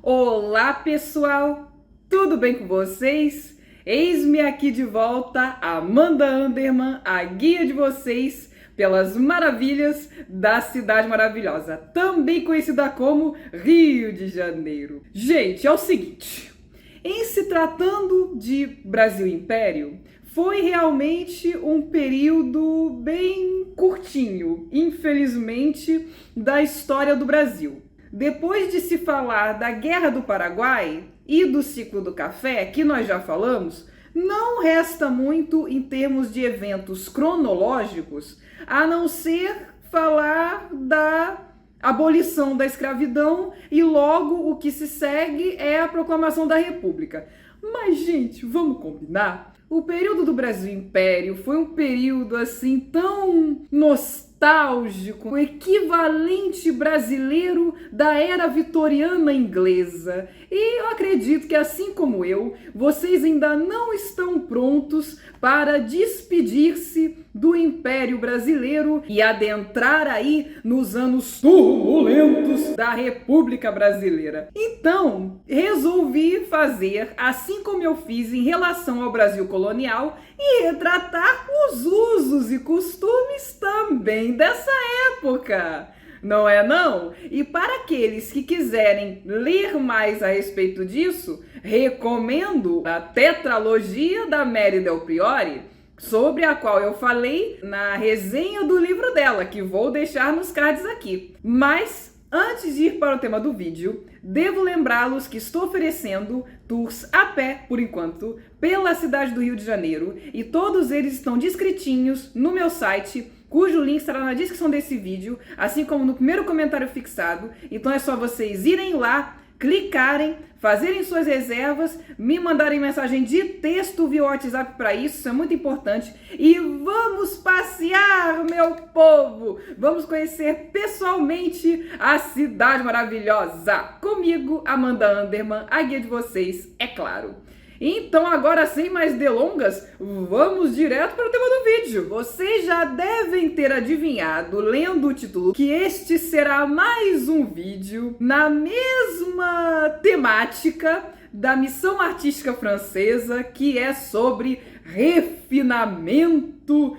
Olá, pessoal! Tudo bem com vocês? Eis-me aqui de volta, Amanda Anderman, a guia de vocês pelas maravilhas da Cidade Maravilhosa, também conhecida como Rio de Janeiro. Gente, é o seguinte, em se tratando de Brasil Império, foi realmente um período bem curtinho, infelizmente, da história do Brasil. Depois de se falar da Guerra do Paraguai e do ciclo do café, que nós já falamos, não resta muito em termos de eventos cronológicos, a não ser falar da abolição da escravidão e logo o que se segue é a proclamação da República. Mas, gente, vamos combinar? O período do Brasil Império foi um período assim tão nostálgico, o equivalente brasileiro da era vitoriana inglesa. E eu acredito que, assim como eu, vocês ainda não estão prontos para despedir-se do Império Brasileiro e adentrar aí nos anos turbulentos da República Brasileira. Então, resolvi fazer, assim como eu fiz em relação ao Brasil colonial, e retratar os usos e costumes também dessa época. Não é não? E para aqueles que quiserem ler mais a respeito disso, recomendo a tetralogia da Mary Del Priore, sobre a qual eu falei na resenha do livro dela, que vou deixar nos cards aqui. Mas, antes de ir para o tema do vídeo, devo lembrá-los que estou oferecendo tours a pé, por enquanto, pela cidade do Rio de Janeiro, e todos eles estão descritinhos no meu site, cujo link estará na descrição desse vídeo, assim como no primeiro comentário fixado. Então é só vocês irem lá, clicarem, fazerem suas reservas, me mandarem mensagem de texto via WhatsApp para isso é muito importante. E vamos passear, meu povo! Vamos conhecer pessoalmente a Cidade Maravilhosa. Comigo, Amanda Anderman, a guia de vocês, é claro. Então agora, sem mais delongas, vamos direto para o tema do vídeo. Vocês já devem ter adivinhado, lendo o título, que este será mais um vídeo na mesma temática da missão artística francesa, que é sobre refinamento,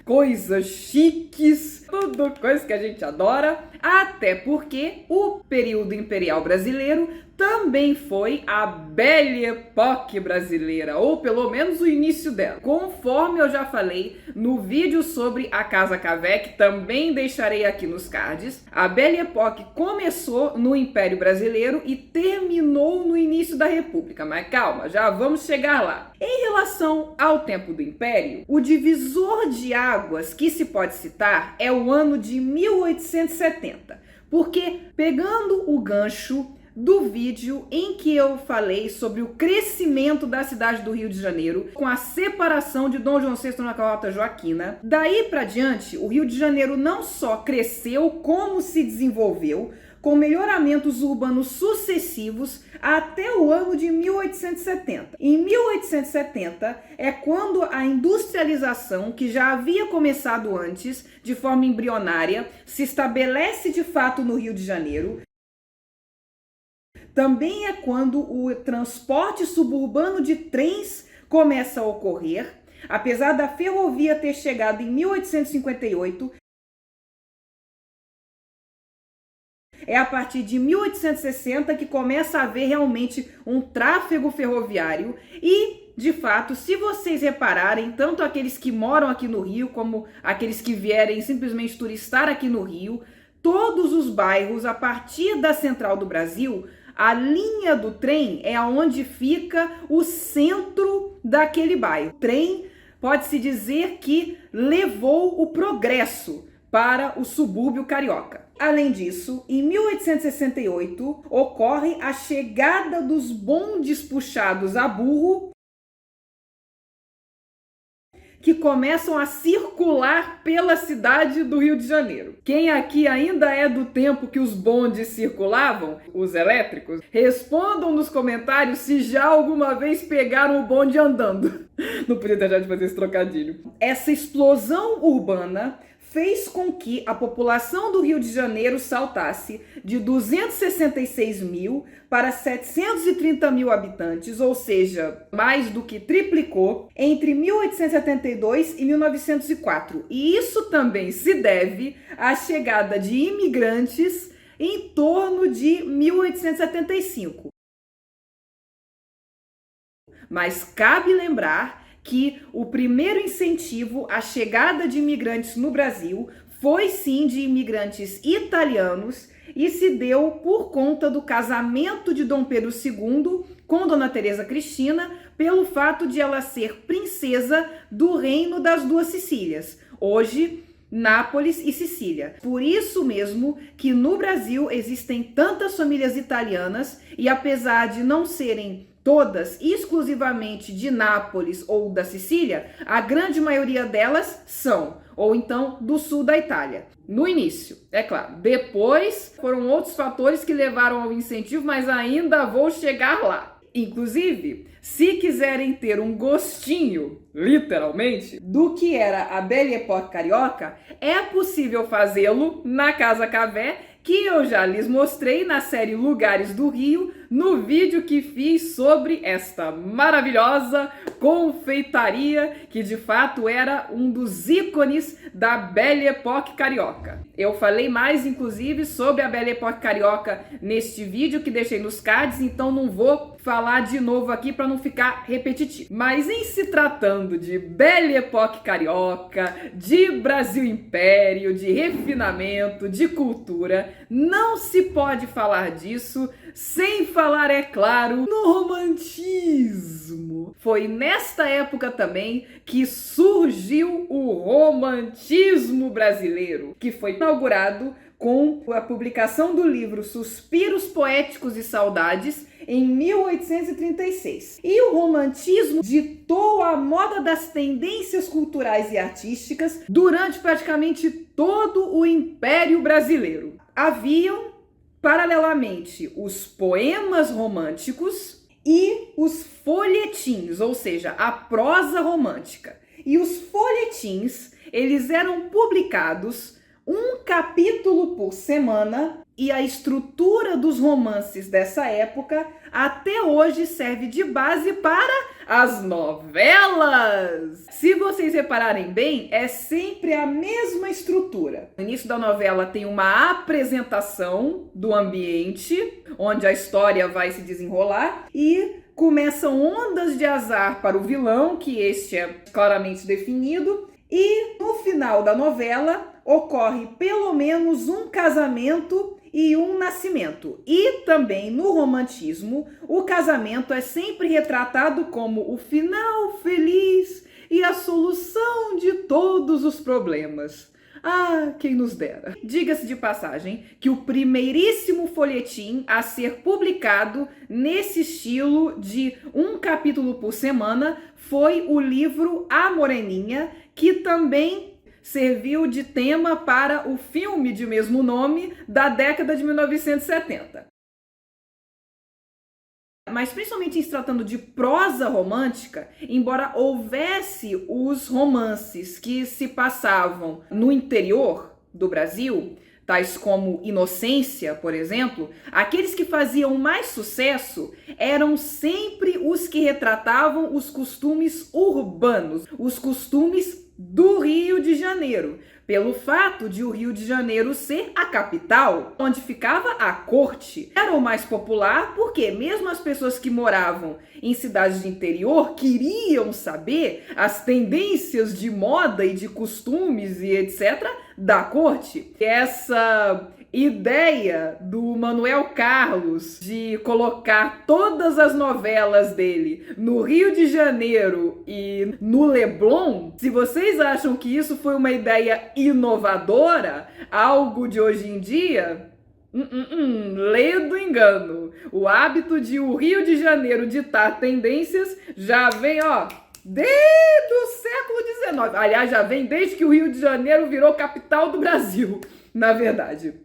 coisas chiques, tudo coisa que a gente adora, até porque o período imperial brasileiro também foi a Belle Époque brasileira, ou pelo menos o início dela. Conforme eu já falei no vídeo sobre a Casa Cavé, que também deixarei aqui nos cards, a Belle Époque começou no Império Brasileiro e terminou no início da República. Mas calma, já vamos chegar lá. Em relação ao tempo do Império, o divisor de águas que se pode citar é o ano de 1870, porque pegando o gancho do vídeo em que eu falei sobre o crescimento da cidade do Rio de Janeiro com a separação de Dom João VI na Carlota Joaquina, daí para diante o Rio de Janeiro não só cresceu, como se desenvolveu, com melhoramentos urbanos sucessivos até o ano de 1870. Em 1870 é quando a industrialização, que já havia começado antes, de forma embrionária, se estabelece de fato no Rio de Janeiro. Também é quando o transporte suburbano de trens começa a ocorrer, apesar da ferrovia ter chegado em 1858. É a partir de 1860 que começa a haver realmente um tráfego ferroviário e, de fato, se vocês repararem, tanto aqueles que moram aqui no Rio como aqueles que vierem simplesmente turistar aqui no Rio, todos os bairros, a partir da Central do Brasil, a linha do trem é onde fica o centro daquele bairro. O trem pode-se dizer que levou o progresso para o subúrbio carioca. Além disso, em 1868 ocorre a chegada dos bondes puxados a burro, que começam a circular pela cidade do Rio de Janeiro. Quem aqui ainda é do tempo que os bondes circulavam, os elétricos, respondam nos comentários se já alguma vez pegaram o bonde andando. Não podia deixar de fazer esse trocadilho. Essa explosão urbana fez com que a população do Rio de Janeiro saltasse de 266 mil para 730 mil habitantes, ou seja, mais do que triplicou entre 1872 e 1904. E isso também se deve à chegada de imigrantes em torno de 1875. Mas cabe lembrar que o primeiro incentivo à chegada de imigrantes no Brasil foi sim de imigrantes italianos e se deu por conta do casamento de Dom Pedro II com Dona Teresa Cristina, pelo fato de ela ser princesa do Reino das Duas Sicílias, hoje Nápoles e Sicília. Por isso mesmo que no Brasil existem tantas famílias italianas e apesar de não serem todas exclusivamente de Nápoles ou da Sicília, a grande maioria delas são, ou então do sul da Itália. No início, é claro. Depois foram outros fatores que levaram ao incentivo, mas ainda vou chegar lá. Inclusive, se quiserem ter um gostinho, literalmente, do que era a Belle Époque carioca, é possível fazê-lo na Casa Cavé, que eu já lhes mostrei na série Lugares do Rio, no vídeo que fiz sobre esta maravilhosa confeitaria, que de fato era um dos ícones da Belle Époque carioca. Eu falei mais, inclusive, sobre a Belle Époque carioca neste vídeo que deixei nos cards, então não vou falar de novo aqui para não ficar repetitivo. Mas em se tratando de Belle Époque carioca, de Brasil Império, de refinamento, de cultura, não se pode falar disso sem falar, é claro, no romantismo. Foi nesta época também que surgiu o romantismo brasileiro, que foi inaugurado com a publicação do livro Suspiros Poéticos e Saudades, em 1836. E o romantismo ditou a moda das tendências culturais e artísticas durante praticamente todo o Império Brasileiro. Haviam, paralelamente, os poemas românticos e os folhetins, ou seja, a prosa romântica. E os folhetins, eles eram publicados um capítulo por semana, e a estrutura dos romances dessa época até hoje serve de base para as novelas. Se vocês repararem bem, é sempre a mesma estrutura. No início da novela tem uma apresentação do ambiente, onde a história vai se desenrolar, e começam ondas de azar para o vilão, que este é claramente definido, e no final da novela ocorre pelo menos um casamento e um nascimento. E também no romantismo, o casamento é sempre retratado como o final feliz e a solução de todos os problemas. Ah, quem nos dera. Diga-se de passagem que o primeiríssimo folhetim a ser publicado nesse estilo de um capítulo por semana foi o livro A Moreninha, que também serviu de tema para o filme de mesmo nome da década de 1970. Mas principalmente em se tratando de prosa romântica, embora houvesse os romances que se passavam no interior do Brasil, tais como Inocência, por exemplo, aqueles que faziam mais sucesso eram sempre os que retratavam os costumes urbanos, os costumes do Rio de Janeiro, pelo fato de o Rio de Janeiro ser a capital, onde ficava a corte. Era o mais popular porque mesmo as pessoas que moravam em cidades de interior queriam saber as tendências de moda e de costumes e etc. da corte. Essa ideia do Manuel Carlos de colocar todas as novelas dele no Rio de Janeiro e no Leblon, se vocês acham que isso foi uma ideia inovadora, algo de hoje em dia, ledo engano. O hábito de o Rio de Janeiro ditar tendências já vem, desde o século XIX. Aliás, já vem desde que o Rio de Janeiro virou capital do Brasil, na verdade.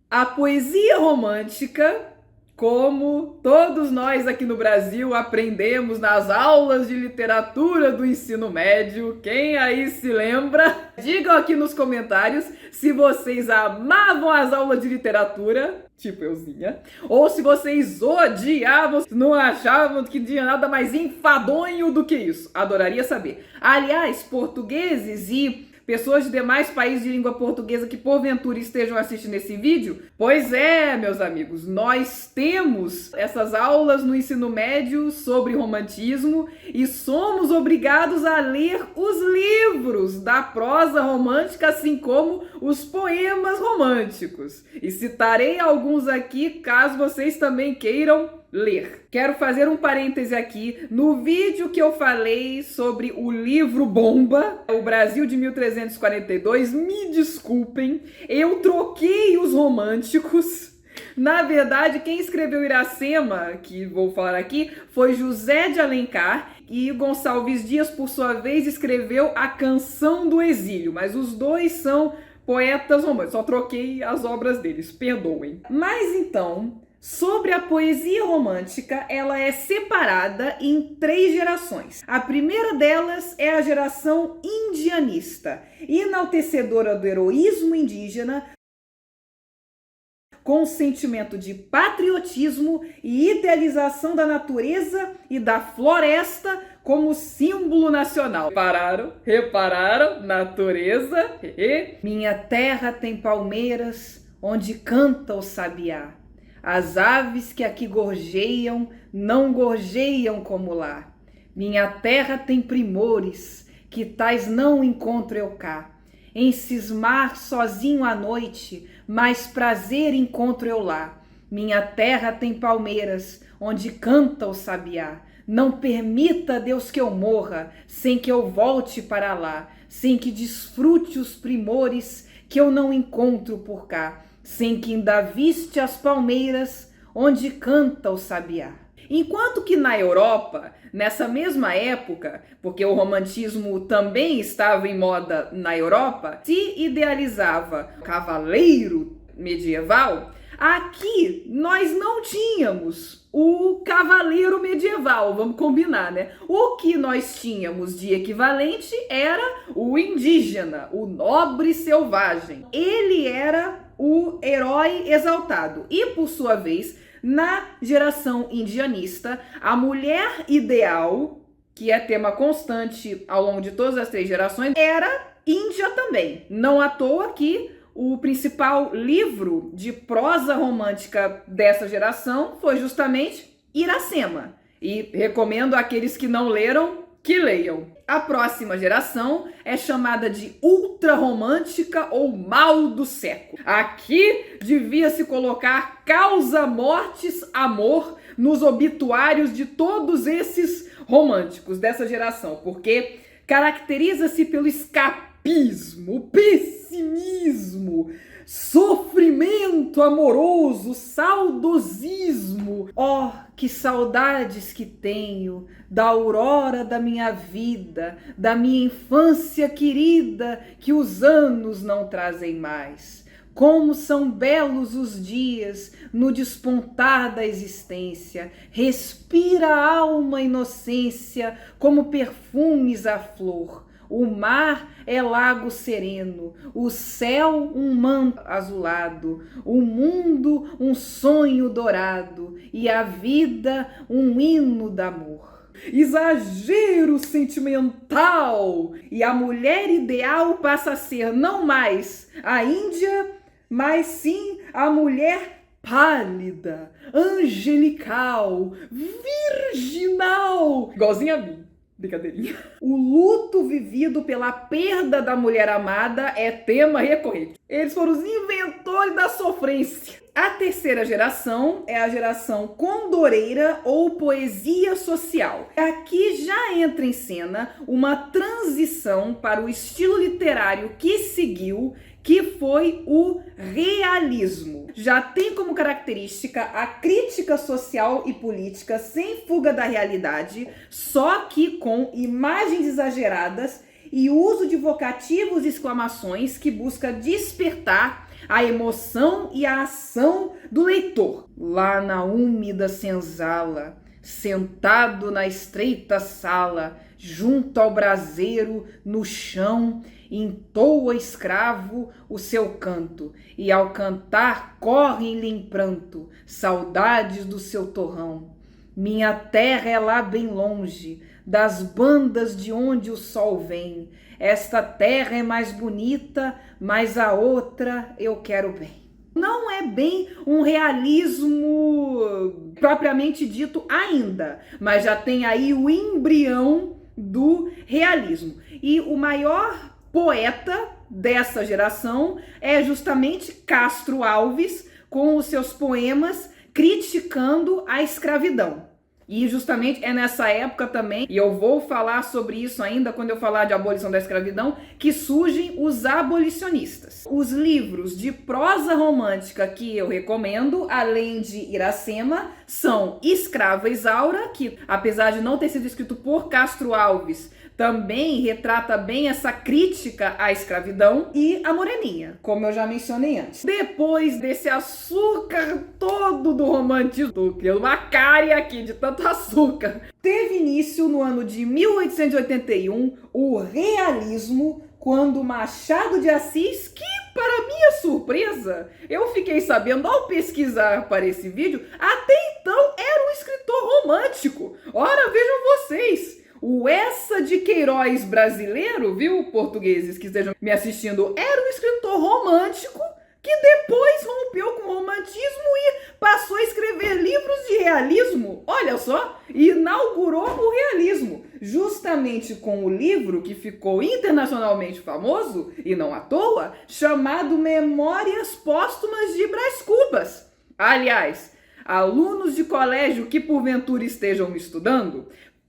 A poesia romântica Como todos nós aqui no Brasil aprendemos nas aulas de literatura do ensino médio, quem aí se lembra? Digam aqui nos comentários se vocês amavam as aulas de literatura, tipo euzinha, ou se vocês odiavam, não achavam que tinha nada mais enfadonho do que isso. Adoraria saber. Aliás, portugueses e pessoas de demais países de língua portuguesa que porventura estejam assistindo esse vídeo, pois é, meus amigos, nós temos essas aulas no ensino médio sobre romantismo e somos obrigados a ler os livros da prosa romântica, assim como os poemas românticos. E citarei alguns aqui caso vocês também queiram ler. Quero fazer um parêntese aqui. No vídeo que eu falei sobre o livro bomba, O Brasil de 1342, me desculpem, eu troquei os românticos. Na verdade, quem escreveu Iracema, que vou falar aqui, foi José de Alencar, e Gonçalves Dias, por sua vez, escreveu A Canção do Exílio, mas os dois são poetas românticos, só troquei as obras deles, perdoem. Mas então, sobre a poesia romântica, ela é separada em 3 gerações. A primeira delas é a geração indianista, enaltecedora do heroísmo indígena, com sentimento de patriotismo e idealização da natureza e da floresta como símbolo nacional. Repararam? Natureza. Minha terra tem palmeiras onde canta o sabiá. As aves que aqui gorjeiam, não gorjeiam como lá. Minha terra tem primores, que tais não encontro eu cá. Em cismar sozinho à noite, mais prazer encontro eu lá. Minha terra tem palmeiras, onde canta o sabiá. Não permita, Deus, que eu morra, sem que eu volte para lá, sem que desfrute os primores que eu não encontro por cá. Sem que ainda viste as palmeiras onde canta o sabiá. Enquanto que na Europa, nessa mesma época, porque o romantismo também estava em moda na Europa, se idealizava o cavaleiro medieval, aqui nós não tínhamos o cavaleiro medieval, vamos combinar, né? O que nós tínhamos de equivalente era o indígena, o nobre selvagem. Ele era o herói exaltado. E, por sua vez, na geração indianista, a mulher ideal, que é tema constante ao longo de todas as 3 gerações, era índia também. Não à toa que o principal livro de prosa romântica dessa geração foi justamente Iracema. E recomendo àqueles que não leram que leiam. A próxima geração é chamada de ultrarromântica ou mal do século. Aqui devia se colocar causa mortis amor nos obituários de todos esses românticos dessa geração, porque caracteriza-se pelo escapismo, pessimismo, sofrimento amoroso, saudosismo. Oh, que saudades que tenho da aurora da minha vida, da minha infância querida, que os anos não trazem mais. Como são belos os dias no despontar da existência, respira a alma inocência como perfumes a flor. O mar é lago sereno, o céu um manto azulado, o mundo um sonho dourado e a vida um hino d'amor. Exagero sentimental! E a mulher ideal passa a ser não mais a Índia, mas sim a mulher pálida, angelical, virginal, igualzinha a mim. Brincadeirinha. O luto vivido pela perda da mulher amada é tema recorrente. Eles foram os inventores da sofrência. A terceira geração é a geração condoreira ou poesia social. Aqui já entra em cena uma transição para o estilo literário que seguiu, que foi o realismo. Já tem como característica a crítica social e política sem fuga da realidade, só que com imagens exageradas e uso de vocativos e exclamações que busca despertar a emoção e a ação do leitor. Lá na úmida senzala, sentado na estreita sala, junto ao braseiro, no chão, entoa escravo o seu canto, e ao cantar correm-lhe em pranto saudades do seu torrão. Minha terra é lá bem longe, das bandas de onde o sol vem. Esta terra é mais bonita, mas a outra eu quero bem. Não é bem um realismo propriamente dito ainda, mas já tem aí o embrião do realismo. E o maior poeta dessa geração é justamente Castro Alves, com os seus poemas criticando a escravidão. E justamente é nessa época também, e eu vou falar sobre isso ainda quando eu falar de abolição da escravidão, que surgem os abolicionistas. Os livros de prosa romântica que eu recomendo, além de Iracema, são Escrava Isaura, que apesar de não ter sido escrito por Castro Alves, também retrata bem essa crítica à escravidão, e A Moreninha, como eu já mencionei antes. Depois desse açúcar todo do romantismo, tô criando uma cárie aqui de tanto açúcar, teve início no ano de 1881 o realismo, quando Machado de Assis, que para minha surpresa, eu fiquei sabendo ao pesquisar para esse vídeo, até então era um escritor romântico. Ora, vejam vocês, o Essa de Queiroz brasileiro, viu, portugueses que estejam me assistindo, era um escritor romântico que depois rompeu com o romantismo e passou a escrever livros de realismo. Olha só, inaugurou o realismo, justamente com o livro que ficou internacionalmente famoso, e não à toa, chamado Memórias Póstumas de Brás Cubas. Aliás, alunos de colégio que porventura estejam me estudando,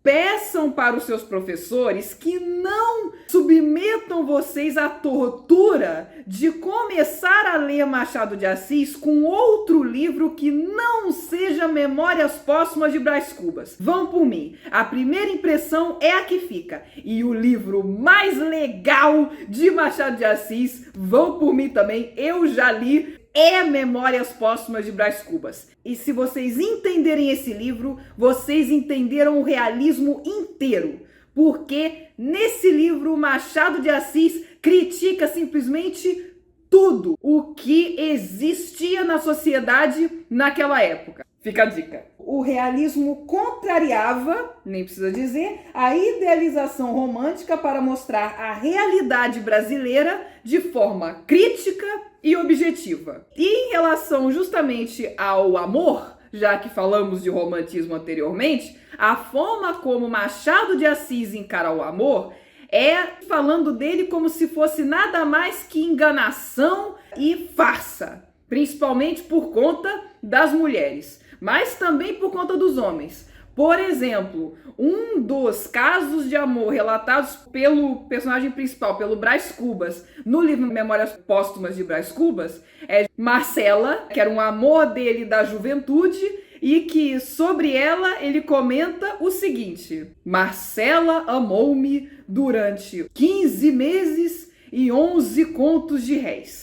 peçam para os seus professores que não submetam vocês à tortura de começar a ler Machado de Assis com outro livro que não seja Memórias Póstumas de Brás Cubas. Vão por mim, a primeira impressão é a que fica. E o livro mais legal de Machado de Assis, vão por mim também, eu já li, é Memórias Póstumas de Brás Cubas. E se vocês entenderem esse livro, vocês entenderam o realismo inteiro. Porque nesse livro, Machado de Assis critica simplesmente tudo o que existia na sociedade naquela época. Fica a dica. O realismo contrariava, nem precisa dizer, a idealização romântica para mostrar a realidade brasileira de forma crítica e objetiva. E em relação justamente ao amor, já que falamos de romantismo anteriormente, a forma como Machado de Assis encara o amor é falando dele como se fosse nada mais que enganação e farsa, principalmente por conta das mulheres, mas também por conta dos homens. Por exemplo, um dos casos de amor relatados pelo personagem principal, pelo Brás Cubas, no livro Memórias Póstumas de Brás Cubas, é Marcela, que era um amor dele da juventude, e que sobre ela ele comenta o seguinte: Marcela amou-me durante 15 meses e 11 contos de réis.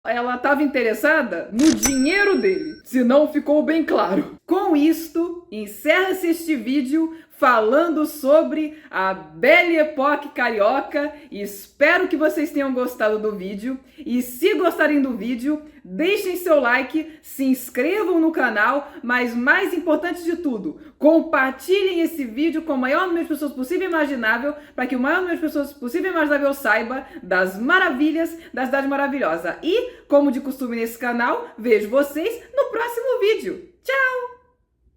Ela estava interessada no dinheiro dele, se não ficou bem claro. Com isto, encerra-se este vídeo falando sobre a Belle Époque carioca. Espero que vocês tenham gostado do vídeo. E se gostarem do vídeo, deixem seu like, se inscrevam no canal, mas mais importante de tudo, compartilhem esse vídeo com o maior número de pessoas possível e imaginável, para que o maior número de pessoas possível e imaginável saiba das maravilhas da Cidade Maravilhosa. E, como de costume nesse canal, vejo vocês no próximo vídeo. Tchau!